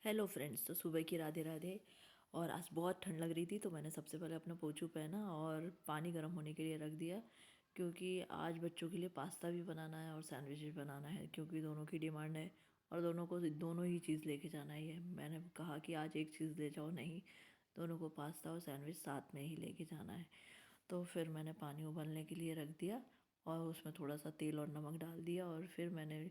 Hello friends. तो सुबह की राधे राधे। और आज बहुत ठंड लग रही थी तो मैंने सबसे पहले अपना पोंछू पहना और पानी गर्म होने के लिए रख दिया, क्योंकि आज बच्चों के लिए पास्ता भी बनाना है और सैंडविच भी बनाना है, क्योंकि दोनों की डिमांड है और दोनों को दोनों ही चीज़ लेके जाना ही है। मैंने कहा कि आज एक चीज़ ले जाओ, नहीं, दोनों को पास्ता और सैंडविच साथ में ही लेके जाना है। तो फिर मैंने पानी उबलने के लिए रख दिया और उसमें थोड़ा सा तेल और नमक डाल दिया और फिर मैंने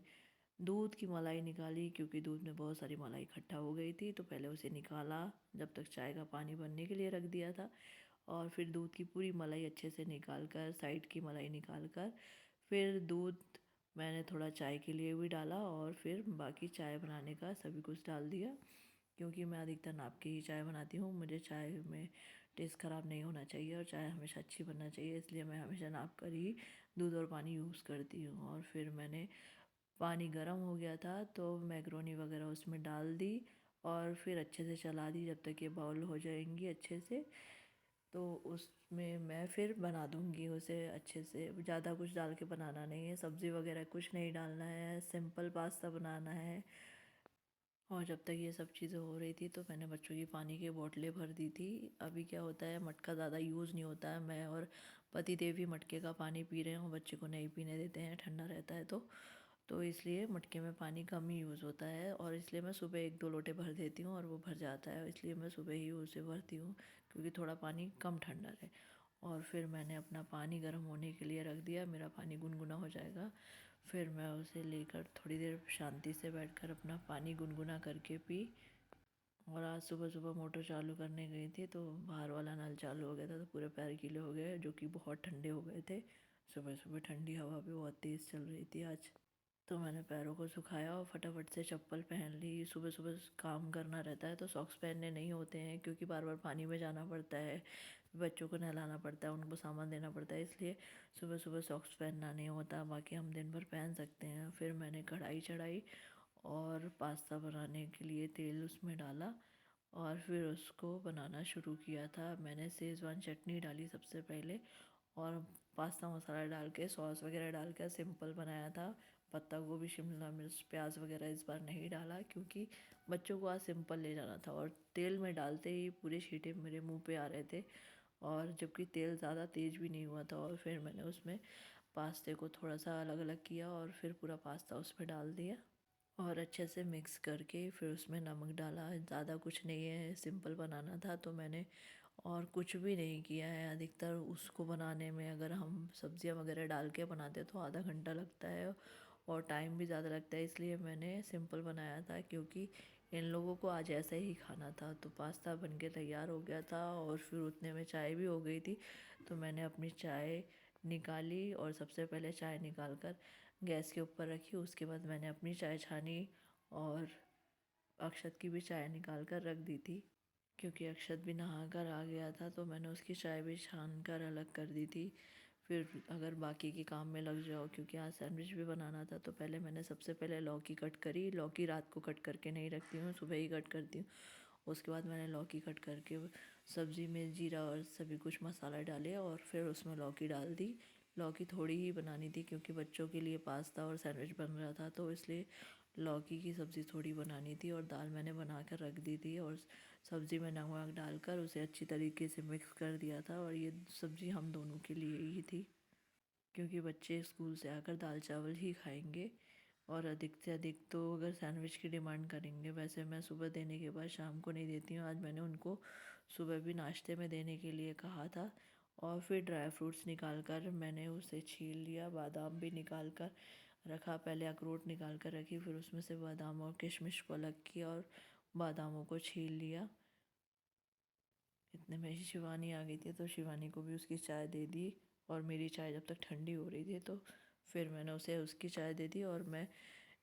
दूध की मलाई निकाली, क्योंकि दूध में बहुत सारी मलाई इकट्ठा हो गई थी। तो पहले उसे निकाला, जब तक चाय का पानी बनने के लिए रख दिया था। और फिर दूध की पूरी मलाई अच्छे से निकाल कर, साइड की मलाई निकाल कर, फिर दूध मैंने थोड़ा चाय के लिए भी डाला और फिर बाकी चाय बनाने का सभी कुछ डाल दिया, क्योंकि मैं अधिकतर नाप के ही चाय बनाती हूँ। मुझे चाय में टेस्ट ख़राब नहीं होना चाहिए और चाय हमेशा अच्छी बनना चाहिए, इसलिए मैं हमेशा नाप कर ही दूध और पानी यूज़ करती हूँ। और फिर मैंने पानी गर्म हो गया था तो मैक्रोनी वगैरह उसमें डाल दी और फिर अच्छे से चला दी जब तक ये बाउल हो जाएंगी अच्छे से। तो उसमें मैं फिर बना दूंगी उसे अच्छे से। ज़्यादा कुछ डाल के बनाना नहीं है, सब्ज़ी वगैरह कुछ नहीं डालना है, सिंपल पास्ता बनाना है। और जब तक ये सब चीज़ें हो रही थी तो मैंने बच्चों की पानी की बोतलें भर दी थी। अभी क्या होता है, मटका ज़्यादा यूज़ नहीं होता है, मैं और पति देव भी मटके का पानी पी रहे हैं और बच्चे को नहीं पीने देते हैं, ठंडा रहता है तो इसलिए मटके में पानी कम ही यूज़ होता है। और इसलिए मैं सुबह एक दो लोटे भर देती हूँ और वो भर जाता है, इसलिए मैं सुबह ही उसे भरती हूँ, क्योंकि थोड़ा पानी कम ठंडा रहे। और फिर मैंने अपना पानी गर्म होने के लिए रख दिया, मेरा पानी गुनगुना हो जाएगा। फिर मैं उसे लेकर थोड़ी देर शांति से बैठकर अपना पानी गुनगुना करके पी। और आज सुबह सुबह मोटर चालू करने गई थी तो बाहर वाला नल चालू हो गया था, तो पूरे पैर गीले हो गए, जो कि बहुत ठंडे हो गए थे। सुबह सुबह ठंडी हवा भी बहुत तेज़ चल रही थी आज। तो मैंने पैरों को सुखाया और फटाफट से चप्पल पहन ली। सुबह सुबह काम करना रहता है तो सॉक्स पहनने नहीं होते हैं, क्योंकि बार बार पानी में जाना पड़ता है, बच्चों को नहलाना पड़ता है, उनको सामान देना पड़ता है, इसलिए सुबह सुबह सॉक्स पहनना नहीं होता। बाकी हम दिन भर पहन सकते हैं। फिर मैंने कढ़ाई चढ़ाई और पास्ता बनाने के लिए तेल उसमें डाला और फिर उसको बनाना शुरू किया था। मैंने शेज़वान चटनी डाली सबसे पहले और पास्ता मसाला डाल के सॉस वगैरह डाल कर सिंपल बनाया था। पत्ता गोभी, शिमला मिर्च, प्याज वगैरह इस बार नहीं डाला, क्योंकि बच्चों को आज सिंपल ले जाना था। और तेल में डालते ही पूरे छींटे मेरे मुंह पे आ रहे थे, और जबकि तेल ज़्यादा तेज़ भी नहीं हुआ था। और फिर मैंने उसमें पास्ते को थोड़ा सा अलग अलग किया और फिर पूरा पास्ता उसमें डाल दिया और अच्छे से मिक्स करके फिर उसमें नमक डाला। ज़्यादा कुछ नहीं है, सिंपल बनाना था तो मैंने और कुछ भी नहीं किया है। अधिकतर उसको बनाने में अगर हम सब्जियां वगैरह डाल के बनाते तो आधा घंटा लगता है और टाइम भी ज़्यादा लगता है, इसलिए मैंने सिंपल बनाया था, क्योंकि इन लोगों को आज ऐसे ही खाना था। तो पास्ता बन के तैयार हो गया था और फिर उतने में चाय भी हो गई थी। तो मैंने अपनी चाय निकाली और सबसे पहले चाय निकाल कर गैस के ऊपर रखी। उसके बाद मैंने अपनी चाय छानी और अक्षत की भी चाय निकाल कर रख दी थी, क्योंकि अक्षत भी नहा कर आ गया था तो मैंने उसकी चाय भी छान कर अलग कर दी थी। फिर अगर बाकी के काम में लग जाओ, क्योंकि आज सैंडविच भी बनाना था, तो पहले मैंने सबसे पहले लौकी कट करी। लौकी रात को कट करके नहीं रखती हूँ, सुबह ही कट करती हूँ। उसके बाद मैंने लौकी कट करके सब्ज़ी में जीरा और सभी कुछ मसाला डाले और फिर उसमें लौकी डाल दी। लौकी थोड़ी ही बनानी थी, क्योंकि बच्चों के लिए पास्ता और सैंडविच बन रहा था, तो इसलिए लौकी की सब्ज़ी थोड़ी बनानी थी। और दाल मैंने बना कर रख दी थी और सब्ज़ी में नमक डालकर उसे अच्छी तरीके से मिक्स कर दिया था। और ये सब्ज़ी हम दोनों के लिए ही थी, क्योंकि बच्चे स्कूल से आकर दाल चावल ही खाएंगे और अधिक से अधिक तो अगर सैंडविच की डिमांड करेंगे। वैसे मैं सुबह देने के बाद शाम को नहीं देती हूँ, आज मैंने उनको सुबह भी नाश्ते में देने के लिए कहा था। और फिर ड्राई फ्रूट्स निकाल कर मैंने उसे छील लिया, बादाम भी निकाल कर रखा। पहले अखरोट निकाल कर रखी, फिर उसमें से बादाम और किशमिश को अलग किया और बादामों को छील लिया। इतने में ही शिवानी आ गई थी, तो शिवानी को भी उसकी चाय दे दी। और मेरी चाय जब तक ठंडी हो रही थी तो फिर मैंने उसे उसकी चाय दे दी और मैं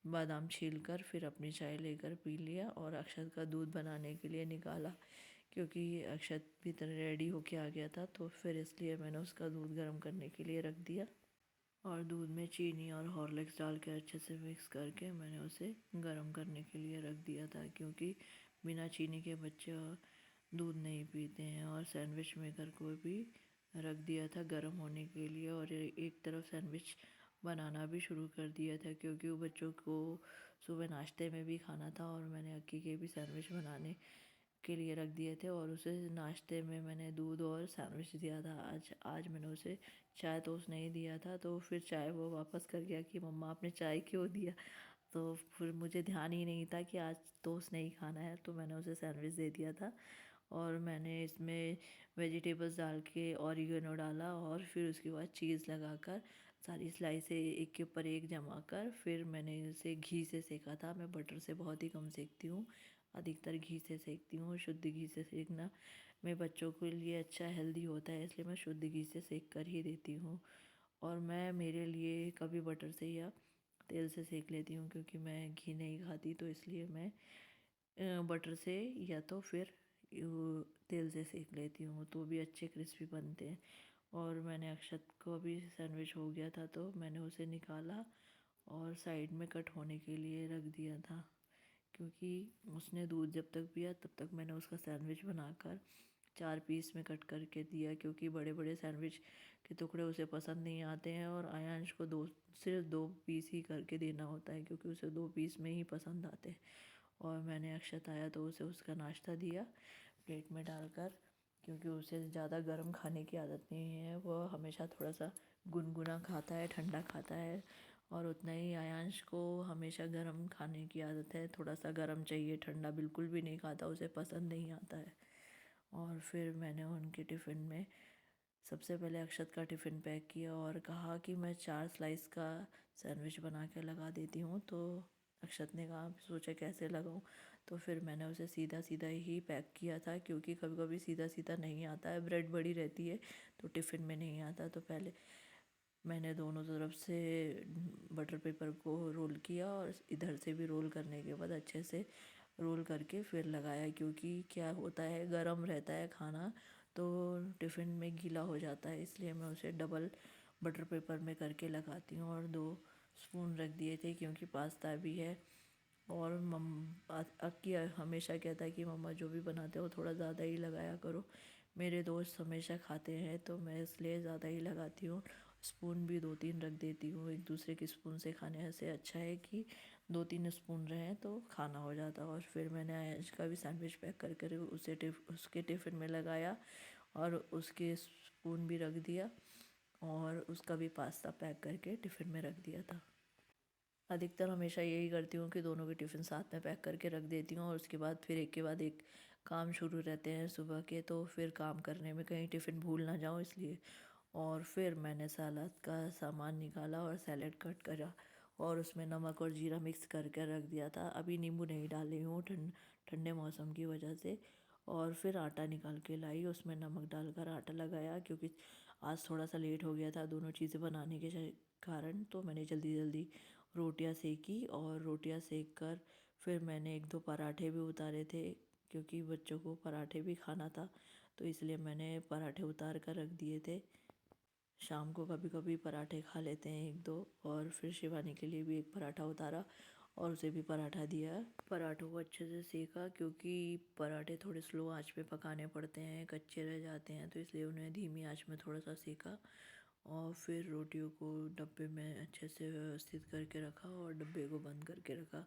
बादाम छील कर फिर अपनी चाय लेकर पी लिया। और अक्षत का दूध बनाने के लिए निकाला, क्योंकि अक्षत भी तरह रेडी होके आ गया था, तो फिर इसलिए मैंने उसका दूध गर्म करने के लिए रख दिया। और दूध में चीनी और हॉर्लिक्स डाल के अच्छे से मिक्स करके मैंने उसे गर्म करने के लिए रख दिया था, क्योंकि बिना चीनी के बच्चे दूध नहीं पीते हैं। और सैंडविच मेकर को भी रख दिया था गर्म होने के लिए और एक तरफ सैंडविच बनाना भी शुरू कर दिया था, क्योंकि वो बच्चों को सुबह नाश्ते में भी खाना था और मैंने अक्की के भी सैंडविच बनाने के लिए रख दिए थे और उसे नाश्ते में मैंने दूध और सैंडविच दिया था। आज मैंने उसे चाय टोस्ट नहीं दिया था, तो फिर चाय वो वापस कर गया कि मम्मा आपने चाय क्यों दिया। तो फिर मुझे ध्यान ही नहीं था कि आज टोस्ट नहीं खाना है, तो मैंने उसे सैंडविच दे दिया था। और मैंने इसमें वेजिटेबल्स डाल के ऑरिगेनो डाला और फिर उसके बाद चीज़ लगाकर सारी स्लाइसें एक के ऊपर एक जमा कर फिर मैंने इसे घी से सेका था। मैं बटर से बहुत ही कम सेकती हूँ, अधिकतर घी से सेकती हूँ। शुद्ध घी से सेकना मेरे बच्चों के लिए अच्छा हेल्दी होता है, इसलिए मैं शुद्ध घी से सेक कर ही देती हूँ। और मैं मेरे लिए कभी बटर से या तेल से सेक लेती हूँ, क्योंकि मैं घी नहीं खाती, तो इसलिए मैं बटर से या तो फिर तेल से सेक लेती हूँ, तो भी अच्छे क्रिस्पी बनते हैं। और मैंने अक्षत को भी सैंडविच हो गया था, तो मैंने उसे निकाला और साइड में कट होने के लिए रख दिया था, क्योंकि उसने दूध जब तक पिया तब तक मैंने उसका सैंडविच बनाकर 4 पीस में कट करके दिया, क्योंकि बड़े बड़े सैंडविच के टुकड़े उसे पसंद नहीं आते हैं। और आयांश को सिर्फ 2 पीस ही करके देना होता है, क्योंकि उसे 2 पीस में ही पसंद आते हैं। और मैंने अक्षत आया तो उसे उसका नाश्ता दिया प्लेट में डालकर, क्योंकि उसे ज़्यादा गर्म खाने की आदत नहीं है। वह हमेशा थोड़ा सा गुनगुना खाता है, ठंडा खाता है। और उतना ही आयांश को हमेशा गर्म खाने की आदत है, थोड़ा सा गर्म चाहिए, ठंडा बिल्कुल भी नहीं खाता, उसे पसंद नहीं आता है। और फिर मैंने उनके टिफ़िन में सबसे पहले अक्षत का टिफ़िन पैक किया और कहा कि मैं 4 स्लाइस का सैंडविच बना के लगा देती हूँ। तो अक्षत ने कहा, सोचा कैसे लगाऊँ, तो फिर मैंने उसे सीधा सीधा ही पैक किया था, क्योंकि कभी कभी सीधा सीधा नहीं आता है, ब्रेड बड़ी रहती है तो टिफ़िन में नहीं आता। तो पहले मैंने दोनों तरफ से बटर पेपर को रोल किया और इधर से भी रोल करने के बाद अच्छे से रोल करके फिर लगाया, क्योंकि क्या होता है गरम रहता है खाना तो टिफ़िन में गीला हो जाता है, इसलिए मैं उसे डबल बटर पेपर में करके लगाती हूँ। और 2 स्पून रख दिए थे, क्योंकि पास्ता भी है। और अक्की हमेशा कहता है कि मम्मा जो भी बनाते हो थोड़ा ज़्यादा ही लगाया करो। मेरे दोस्त हमेशा खाते हैं तो मैं इसलिए ज़्यादा ही लगाती हूँ। स्पून भी 2-3 रख देती हूँ, एक दूसरे के स्पून से खाने से अच्छा है कि 2-3 स्पून रहें तो खाना हो जाता। और फिर मैंने आयंश का भी सैंडविच पैक कर कर उसके टिफ़िन में लगाया और उसके स्पून भी रख दिया और उसका भी पास्ता पैक करके टिफ़िन में रख दिया था। अधिकतर हमेशा यही करती हूँ कि दोनों के टिफ़िन साथ में पैक करके रख देती हूँ और उसके बाद फिर एक के बाद एक काम शुरू रहते हैं सुबह के, तो फिर काम करने में कहीं टिफ़िन भूल ना जाऊँ इसलिए। और फिर मैंने सलाद का सामान निकाला और सैलेड कट करा और उसमें नमक और जीरा मिक्स करके रख दिया था। अभी नींबू नहीं डाली हूँ ठंडे मौसम की वजह से। और फिर आटा निकाल के लाई, उसमें नमक डालकर आटा लगाया, क्योंकि आज थोड़ा सा लेट हो गया था दोनों चीज़ें बनाने के कारण, तो मैंने जल्दी जल्दी रोटियां सेकी। और रोटियां सेक कर फिर मैंने 1-2 पराठे भी उतारे थे, क्योंकि बच्चों को पराठे भी खाना था, तो इसलिए मैंने पराठे उतार कर रख दिए थे। शाम को कभी कभी पराठे खा लेते हैं 1-2। और फिर शिवानी के लिए भी एक पराठा उतारा और उसे भी पराठा दिया। पराठों को अच्छे से सेका, क्योंकि पराठे थोड़े स्लो आंच पे पकाने पड़ते हैं, कच्चे रह जाते हैं, तो इसलिए उन्हें धीमी आंच में थोड़ा सा सेका। और फिर रोटियों को डब्बे में अच्छे से व्यवस्थित करके रखा और डब्बे को बंद करके रखा।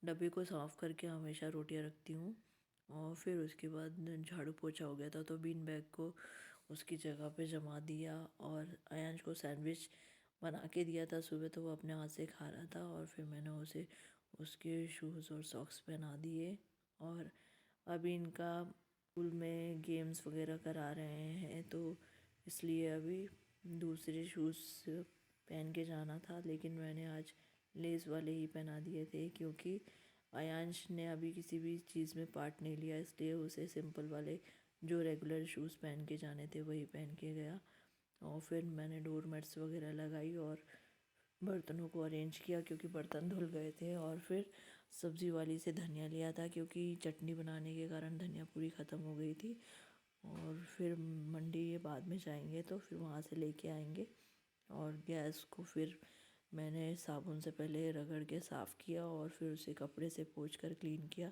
डब्बे को साफ़ करके हमेशा रोटियां रखती हूँ। और फिर उसके बाद झाड़ू पोछा हो गया था, तो बीन बैग को उसकी जगह पे जमा दिया। और आयांश को सैंडविच बना के दिया था सुबह, तो वो अपने हाथ से खा रहा था और फिर मैंने उसे उसके शूज़ और सॉक्स पहना दिए। और अभी इनका स्कूल में गेम्स वगैरह करा रहे हैं, तो इसलिए अभी दूसरे शूज़ पहन के जाना था, लेकिन मैंने आज लेस वाले ही पहना दिए थे, क्योंकि आयांश ने अभी किसी भी चीज़ में पार्ट नहीं लिया, इसलिए उसे सिंपल वाले जो रेगुलर शूज़ पहन के जाने थे वही पहन के गया। और फिर मैंने डोर मैट्स वगैरह लगाई और बर्तनों को अरेंज किया, क्योंकि बर्तन धुल गए थे। और फिर सब्ज़ी वाली से धनिया लिया था, क्योंकि चटनी बनाने के कारण धनिया पूरी ख़त्म हो गई थी। और फिर मंडी ये बाद में जाएंगे तो फिर वहाँ से लेके आएंगे। और गैस को फिर मैंने साबुन से पहले रगड़ के साफ़ किया और फिर उसे कपड़े से पोंछ कर क्लीन किया,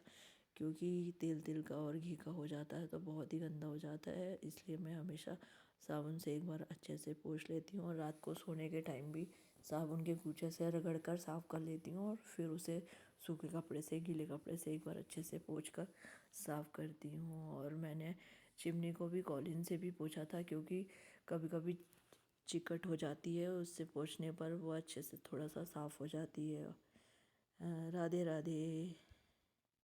क्योंकि तेल तेल का और घी का हो जाता है तो बहुत ही गंदा हो जाता है, इसलिए मैं हमेशा साबुन से एक बार अच्छे से पोंछ लेती हूँ। और रात को सोने के टाइम भी साबुन के कूचे से रगड़ कर साफ़ कर लेती हूँ और फिर उसे सूखे कपड़े से, गीले कपड़े से एक बार अच्छे से पोंछ कर साफ़ करती हूँ। और मैंने चिमनी को भी कॉलिन से भी पोंछा था, क्योंकि कभी कभी चिकट हो जाती है, उससे पोंछने पर वो अच्छे से थोड़ा सा साफ़ हो जाती है। राधे राधे।